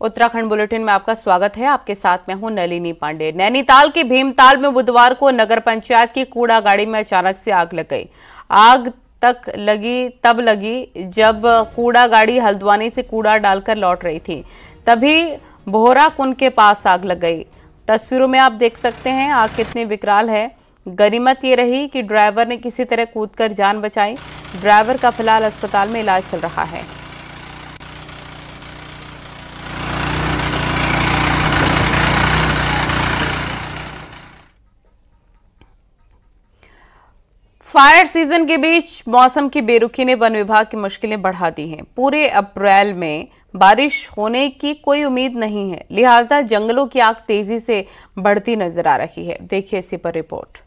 Uttarakhand bulletin में आपका स्वागत है। आपके साथ मैं हूं नलिनी पांडे। नैनीताल के भीमताल में बुधवार को नगर पंचायत की कूड़ा गाड़ी में अचानक से आग लग गई। आग तब लगी जब कूड़ा गाड़ी हल्द्वानी से कूड़ा डालकर लौट रही थी, तभी बोहरा कुंड के पास आग लग गई। तस्वीरों में आप देख सकते हैं आग कितनी विकराल है। गनीमत ये रही कि ड्राइवर ने किसी तरह कूदकर जान बचाई। ड्राइवर का फिलहाल अस्पताल में इलाज चल रहा है। फायर सीजन के बीच मौसम की बेरुखी ने वन विभाग की मुश्किलें बढ़ा दी हैं। पूरे अप्रैल में बारिश होने की कोई उम्मीद नहीं है, लिहाजा जंगलों की आग तेजी से बढ़ती नजर आ रही है। देखिए इसी पर रिपोर्ट।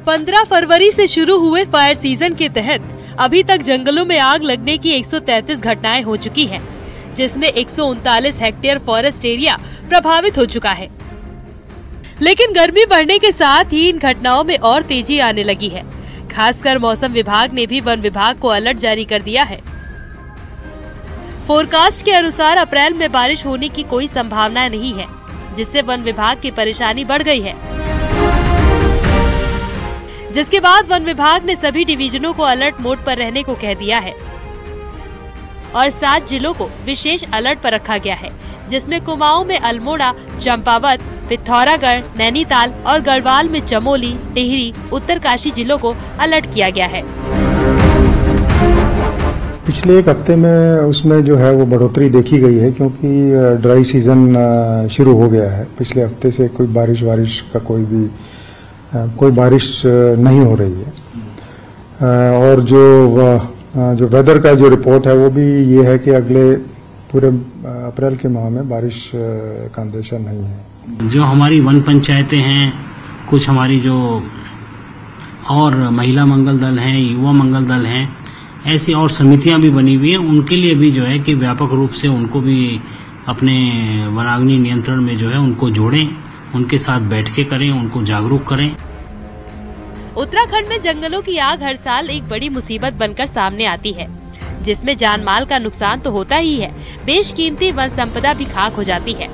पंद्रह फरवरी से शुरू हुए फायर सीजन के तहत अभी तक जंगलों में आग लगने की 133 घटनाएं हो चुकी हैं, जिसमें 139 हेक्टेयर फॉरेस्ट एरिया प्रभावित हो चुका है। लेकिन गर्मी बढ़ने के साथ ही इन घटनाओं में और तेजी आने लगी है। खासकर मौसम विभाग ने भी वन विभाग को अलर्ट जारी कर दिया है। फोरकास्ट के अनुसार अप्रैल में बारिश होने की कोई संभावना नहीं है, जिससे वन विभाग की परेशानी बढ़ गई है। जिसके बाद वन विभाग ने सभी डिवीजनों को अलर्ट मोड पर रहने को कह दिया है और 7 जिलों को विशेष अलर्ट पर रखा गया है, जिसमें कुमाऊं में अल्मोड़ा, चंपावत, पिथौरागढ़, नैनीताल और गढ़वाल में चमोली, टिहरी, उत्तरकाशी जिलों को अलर्ट किया गया है। पिछले एक हफ्ते में उसमें जो है वो बढ़ोतरी देखी गई है, क्योंकि ड्राई सीजन शुरू हो गया है। पिछले हफ्ते से कोई बारिश का कोई बारिश नहीं हो रही है। और जो वेदर का जो रिपोर्ट है वो भी ये है कि अगले पूरे अप्रैल के माह में बारिश का अंदेशा नहीं है। जो हमारी वन पंचायतें हैं, कुछ हमारी जो और महिला मंगल दल हैं, युवा मंगल दल हैं, ऐसी और समितियां भी बनी हुई हैं, उनके लिए भी जो है कि व्यापक रूप से उनको भी अपने वनाग्नि नियंत्रण में जो है उनको जोड़ें, उनके साथ बैठकें करें, उनको जागरूक करें। उत्तराखंड में जंगलों की आग हर साल एक बड़ी मुसीबत बनकर सामने आती है, जिसमें जान माल का नुकसान तो होता ही है, बेशकीमती वन संपदा भी खाक हो जाती है।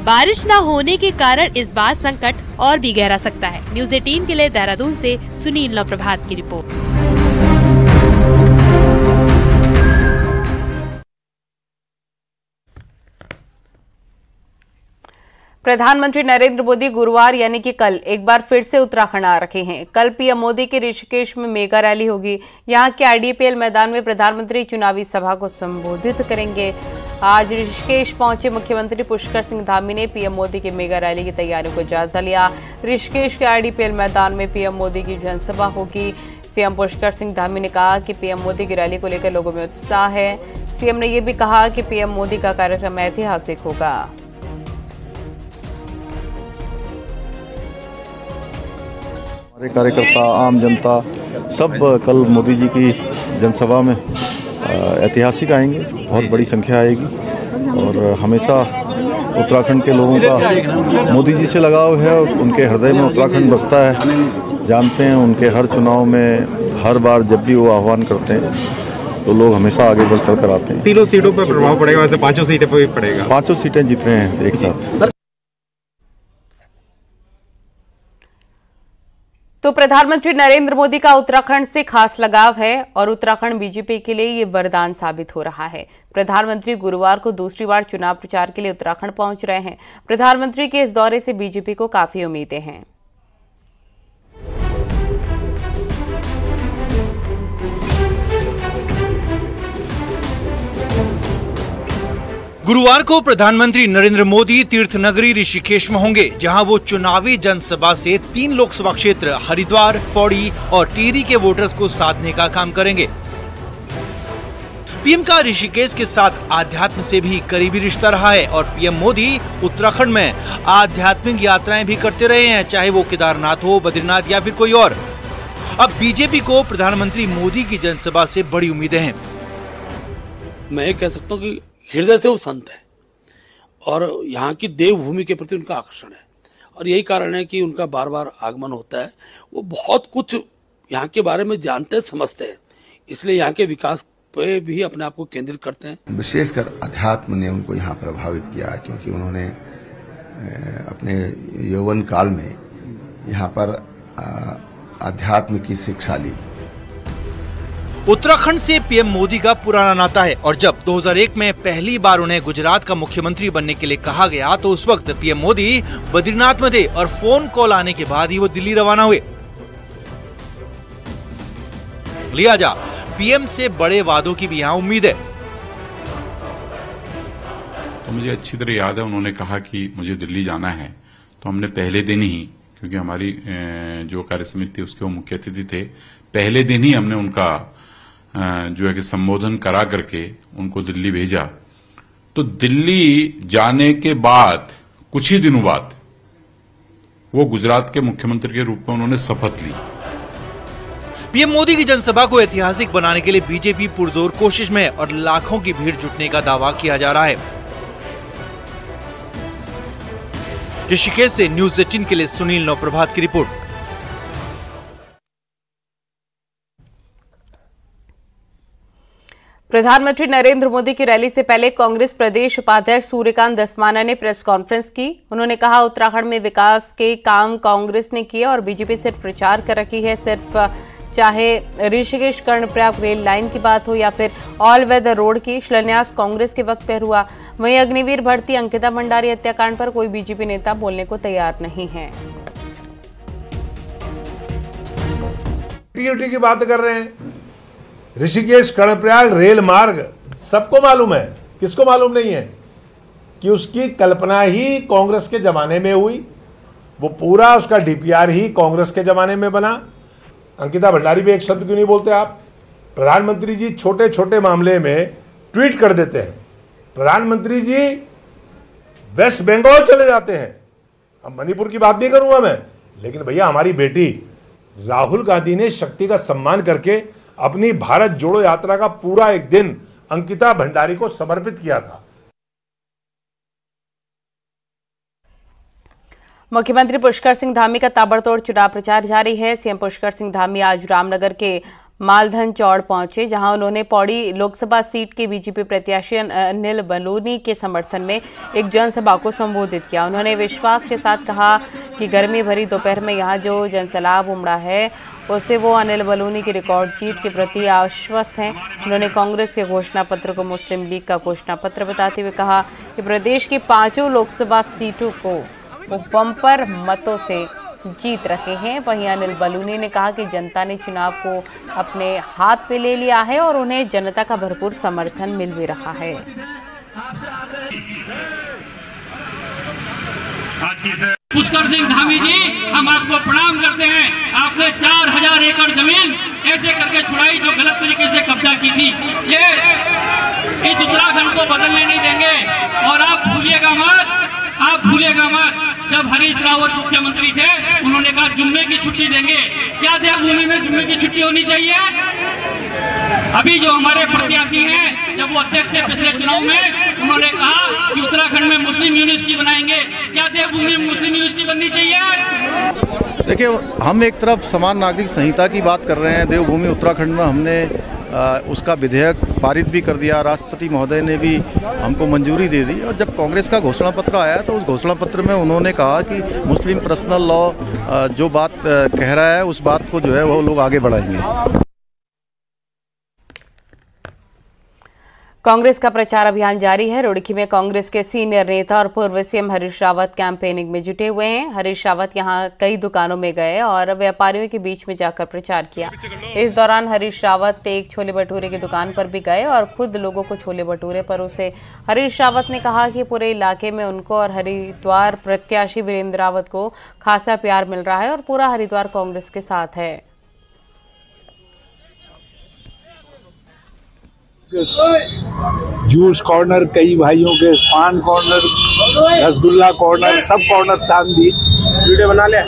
बारिश न होने के कारण इस बार संकट और भी गहरा सकता है। न्यूज़ 18 के लिए देहरादून से सुनील नवप्रभात की रिपोर्ट। प्रधानमंत्री नरेंद्र मोदी गुरुवार यानी कि कल एक बार फिर से उत्तराखंड आ रहे हैं। कल पीएम मोदी के ऋषिकेश में मेगा रैली होगी। यहां के आईडीपीएल मैदान में प्रधानमंत्री चुनावी सभा को संबोधित करेंगे। आज ऋषिकेश पहुंचे मुख्यमंत्री पुष्कर सिंह धामी ने पीएम मोदी की मेगा रैली की तैयारियों को जायजा लिया। ऋषिकेश के आईडीपीएल मैदान में पीएम मोदी की जनसभा होगी। सीएम पुष्कर सिंह धामी ने कहा कि पीएम मोदी की रैली को लेकर लोगों में उत्साह है। सीएम ने यह भी कहा कि पीएम मोदी का कार्यक्रम ऐतिहासिक होगा। हमारे कार्यकर्ता, आम जनता सब कल मोदी जी की जनसभा में ऐतिहासिक आएंगे। बहुत बड़ी संख्या आएगी और हमेशा उत्तराखंड के लोगों का मोदी जी से लगाव है और उनके हृदय में उत्तराखंड बसता है। जानते हैं उनके हर चुनाव में, हर बार जब भी वो आह्वान करते हैं तो लोग हमेशा आगे बढ़ चढ़ कर आते हैं। 3 सीटों पर प्रभाव पड़ेगा, वैसे 5 सीटों पर भी पड़ेगा। 5 सीटें जीत रहे हैं एक साथ। तो प्रधानमंत्री नरेंद्र मोदी का उत्तराखंड से खास लगाव है और उत्तराखंड बीजेपी के लिए ये वरदान साबित हो रहा है। प्रधानमंत्री गुरुवार को दूसरी बार चुनाव प्रचार के लिए उत्तराखंड पहुंच रहे हैं। प्रधानमंत्री के इस दौरे से बीजेपी को काफी उम्मीदें हैं। गुरुवार को प्रधानमंत्री नरेंद्र मोदी तीर्थ नगरी ऋषिकेश में होंगे, जहां वो चुनावी जनसभा से 3 लोकसभा क्षेत्र हरिद्वार, पौड़ी और टिहरी के वोटर्स को साधने का काम करेंगे। पीएम का ऋषिकेश के साथ आध्यात्म से भी करीबी रिश्ता रहा है और पीएम मोदी उत्तराखंड में आध्यात्मिक यात्राएं भी करते रहे हैं, चाहे वो केदारनाथ हो, बद्रीनाथ या फिर कोई और। अब बीजेपी को प्रधानमंत्री मोदी की जनसभा से बड़ी उम्मीदें हैं। मैं ये कह सकता हूँ कि हृदय से वो संत है और यहाँ की देवभूमि के प्रति उनका आकर्षण है और यही कारण है कि उनका बार बार आगमन होता है। वो बहुत कुछ यहाँ के बारे में जानते समझते हैं, इसलिए यहाँ के विकास पे भी अपने आप को केंद्रित करते हैं। विशेषकर अध्यात्म ने उनको यहाँ प्रभावित किया, क्योंकि उन्होंने अपने यौवन काल में यहाँ पर अध्यात्म की शिक्षा ली। उत्तराखंड से पीएम मोदी का पुराना नाता है और जब 2001 में पहली बार उन्हें गुजरात का मुख्यमंत्री बनने के लिए कहा गया तो उस वक्त पीएम मोदी बद्रीनाथ में थे और फोन कॉल आने के बाद ही वो दिल्ली रवाना हुए। लिहाजा पीएम से बड़े वादों की भी यहाँ उम्मीद है। तो मुझे अच्छी तरह याद है, उन्होंने कहा कि मुझे दिल्ली जाना है, तो हमने पहले दिन ही, क्योंकि हमारी जो कार्य समिति थी उसके वो मुख्य अतिथि थे, पहले दिन ही हमने उनका जो है कि संबोधन करा करके उनको दिल्ली भेजा। तो दिल्ली जाने के बाद कुछ ही दिनों बाद वो गुजरात के मुख्यमंत्री के रूप में उन्होंने शपथ ली। पीएम मोदी की जनसभा को ऐतिहासिक बनाने के लिए बीजेपी पुरजोर कोशिश में है और लाखों की भीड़ जुटने का दावा किया जा रहा है। ऋषिकेश से न्यूज़ 18 के लिए सुनील नवप्रभात की रिपोर्ट। प्रधानमंत्री नरेंद्र मोदी की रैली से पहले कांग्रेस प्रदेश उपाध्यक्ष सूर्यकांत धस्माना ने प्रेस कॉन्फ्रेंस की। उन्होंने कहा, उत्तराखंड में विकास के काम कांग्रेस ने किए और बीजेपी सिर्फ प्रचार कर रखी है। सिर्फ चाहे ऋषिकेश कर्णप्रयाग रेल लाइन की बात हो या फिर ऑल वेदर रोड की, शिलान्यास कांग्रेस के वक्त पर हुआ। वहीं अग्निवीर भर्ती अंकिता भंडारी हत्याकांड पर कोई बीजेपी नेता बोलने को तैयार नहीं है। टीयूटी की बात कर रहे हैं, ऋषिकेश कर्णप्रयाग रेल मार्ग सबको मालूम है, किसको मालूम नहीं है कि उसकी कल्पना ही कांग्रेस के जमाने में हुई। वो पूरा उसका डीपीआर ही कांग्रेस के जमाने में बना। अंकिता भंडारी भी एक शब्द क्यों नहीं बोलते आप? प्रधानमंत्री जी छोटे छोटे मामले में ट्वीट कर देते हैं। प्रधानमंत्री जी वेस्ट बंगाल चले जाते हैं। अब मणिपुर की बात नहीं करूंगा मैं, लेकिन भैया हमारी बेटी राहुल गांधी ने शक्ति का सम्मान करके अपनी भारत जोड़ो यात्रा का पूरा एक दिन अंकिता भंडारी को समर्पित किया था। मुख्यमंत्री पुष्कर सिंह धामी का ताबड़तोड़ चुनाव प्रचार जारी है। सीएम पुष्कर सिंह धामी आज रामनगर के मालधन चौड़ पहुंचे, जहां उन्होंने पौड़ी लोकसभा सीट के बीजेपी प्रत्याशी अनिल बलूनी के समर्थन में एक जनसभा को संबोधित किया। उन्होंने विश्वास के साथ कहा कि गर्मी भरी दोपहर में यहां जो जनसैलाब उमड़ा है उससे वो अनिल बलूनी की रिकॉर्ड जीत के प्रति आश्वस्त हैं। उन्होंने कांग्रेस के घोषणा पत्र को मुस्लिम लीग का घोषणा पत्र बताते हुए कहा कि प्रदेश की 5 लोकसभा सीटों को वो बम्पर मतों से जीत रहे हैं। वहीं अनिल बलूनी ने कहा कि जनता ने चुनाव को अपने हाथ पे ले लिया है और उन्हें जनता का भरपूर समर्थन मिल भी रहा है। पुष्कर सिंह धामी जी, हम आपको प्रणाम करते हैं। आपने 4000 एकड़ जमीन ऐसे करके छुड़ाई जो गलत तरीके से कब्जा की थी। ये इस उत्तराखंड को बदलने नहीं देंगे और आप भूलिएगा मत। जब हरीश रावत मुख्यमंत्री थे, उन्होंने कहा जुम्मे की छुट्टी देंगे। क्या देवभूमि में जुम्मे की छुट्टी होनी चाहिए? अभी जो हमारे प्रत्याशी हैं, जब वो अध्यक्ष थे पिछले चुनाव में, उन्होंने कहा कि उत्तराखंड में मुस्लिम यूनिवर्सिटी बनाएंगे। क्या देवभूमि में मुस्लिम यूनिवर्सिटी बननी चाहिए? देखिए, हम एक तरफ समान नागरिक संहिता की बात कर रहे हैं। देवभूमि उत्तराखंड में हमने उसका विधेयक पारित भी कर दिया, राष्ट्रपति महोदय ने भी हमको मंजूरी दे दी। और जब कांग्रेस का घोषणा पत्र आया तो उस घोषणा पत्र में उन्होंने कहा कि मुस्लिम पर्सनल लॉ जो बात कह रहा है उस बात को जो है वो लोग आगे बढ़ाएंगे। कांग्रेस का प्रचार अभियान जारी है। रुड़की में कांग्रेस के सीनियर नेता और पूर्व सीएम हरीश रावत कैंपेनिंग में जुटे हुए हैं। हरीश रावत यहां कई दुकानों में गए और व्यापारियों के बीच में जाकर प्रचार किया। इस दौरान हरीश रावत एक छोले भटूरे की दुकान पर भी गए और खुद लोगों को छोले भटूरे परोसे। हरीश रावत ने कहा कि पूरे इलाके में उनको और हरिद्वार प्रत्याशी वीरेंद्र रावत को खासा प्यार मिल रहा है और पूरा हरिद्वार कांग्रेस के साथ है। जूस कॉर्नर, कई भाइयों के पान कॉर्नर, रसगुल्ला कॉर्नर, सब कॉर्नर चांद दी। वीडियो बना लिया,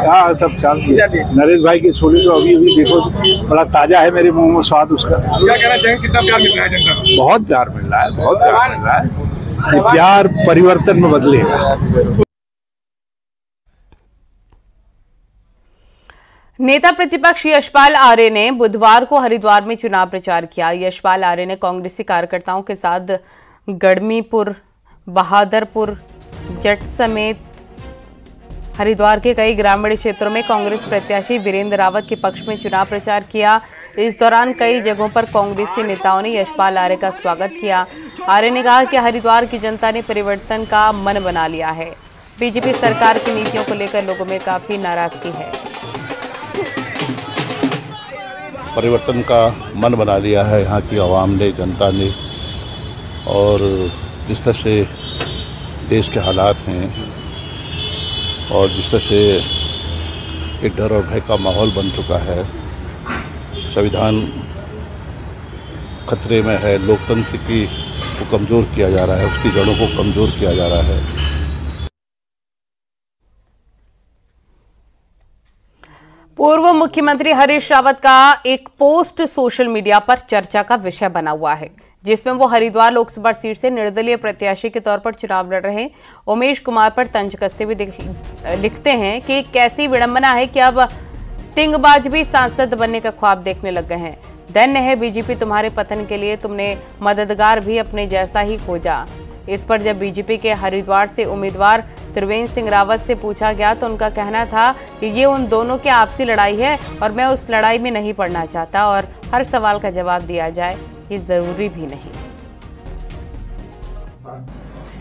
हाँ सब चांद दिया। नरेश भाई के छोले तो अभी देखो बड़ा ताजा है, मेरे मुंह में स्वाद उसका। क्या कहना चाहेंगे, कितना प्यार मिल रहा है जनता को? बहुत प्यार मिल रहा है, बहुत प्यार मिल रहा है। ये प्यार परिवर्तन में बदलेगा। नेता प्रतिपक्ष यशपाल आर्य ने बुधवार को हरिद्वार में चुनाव प्रचार किया। यशपाल आर्य ने कांग्रेसी कार्यकर्ताओं के साथ गढ़मीपुर, बहादुरपुर, जट समेत हरिद्वार के कई ग्रामीण क्षेत्रों में कांग्रेस प्रत्याशी वीरेंद्र रावत के पक्ष में चुनाव प्रचार किया। इस दौरान कई जगहों पर कांग्रेसी नेताओं ने यशपाल आर्य का स्वागत किया। आर्य ने कहा कि हरिद्वार की जनता ने परिवर्तन का मन बना लिया है। बीजेपी सरकार की नीतियों को लेकर लोगों में काफी नाराजगी है। परिवर्तन का मन बना लिया है यहाँ की आवाम ने, जनता ने, और जिस तरह से देश के हालात हैं और जिस तरह से एक डर और भय का माहौल बन चुका है, संविधान खतरे में है, लोकतंत्र को कमज़ोर किया जा रहा है, उसकी जड़ों को कमज़ोर किया जा रहा है। पूर्व मुख्यमंत्री हरीश रावत का एक पोस्ट सोशल मीडिया पर चर्चा का विषय बना हुआ है, जिसमें वो हरिद्वार लोकसभा सीट से निर्दलीय प्रत्याशी के तौर पर चुनाव लड़ रहे उमेश कुमार पर तंज कसते हुए लिखते हैं कि कैसी विडंबना है कि अब स्टिंगबाज भी सांसद बनने का ख्वाब देखने लग गए हैं। धन्य है बीजेपी तुम्हारे पतन के लिए, तुमने मददगार भी अपने जैसा ही खोजा। इस पर जब बीजेपी के हरिद्वार से उम्मीदवार त्रिवेंद्र सिंह रावत से पूछा गया तो उनका कहना था कि ये उन दोनों की आपसी लड़ाई है और मैं उस लड़ाई में नहीं पड़ना चाहता और हर सवाल का जवाब दिया जाए ये जरूरी भी नहीं।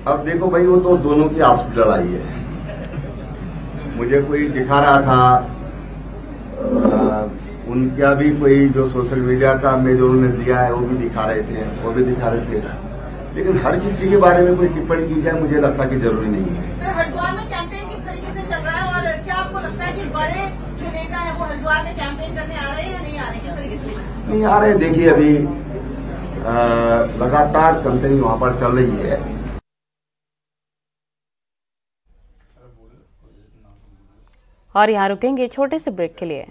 अब देखो भाई, वो तो दोनों की आपसी लड़ाई है। मुझे कोई दिखा रहा था उनका भी कोई जो सोशल मीडिया का में जो उन्होंने दिया है वो भी दिखा रहे थे, लेकिन हर किसी के बारे में कोई टिप्पणी की जाए मुझे लगता कि जरूरी नहीं है। सर, हरिद्वार में कैंपेन किस तरीके से चल रहा है और क्या आपको लगता है कि बड़े जो नेता है वो हरिद्वार में कैंपेन करने आ रहे हैं या नहीं आ रहे हैं? किस तरीके से नहीं आ रहे? देखिए, अभी लगातार कैंपेनिंग वहां पर चल रही है। और यहाँ रुकेंगे छोटे से ब्रेक के लिए।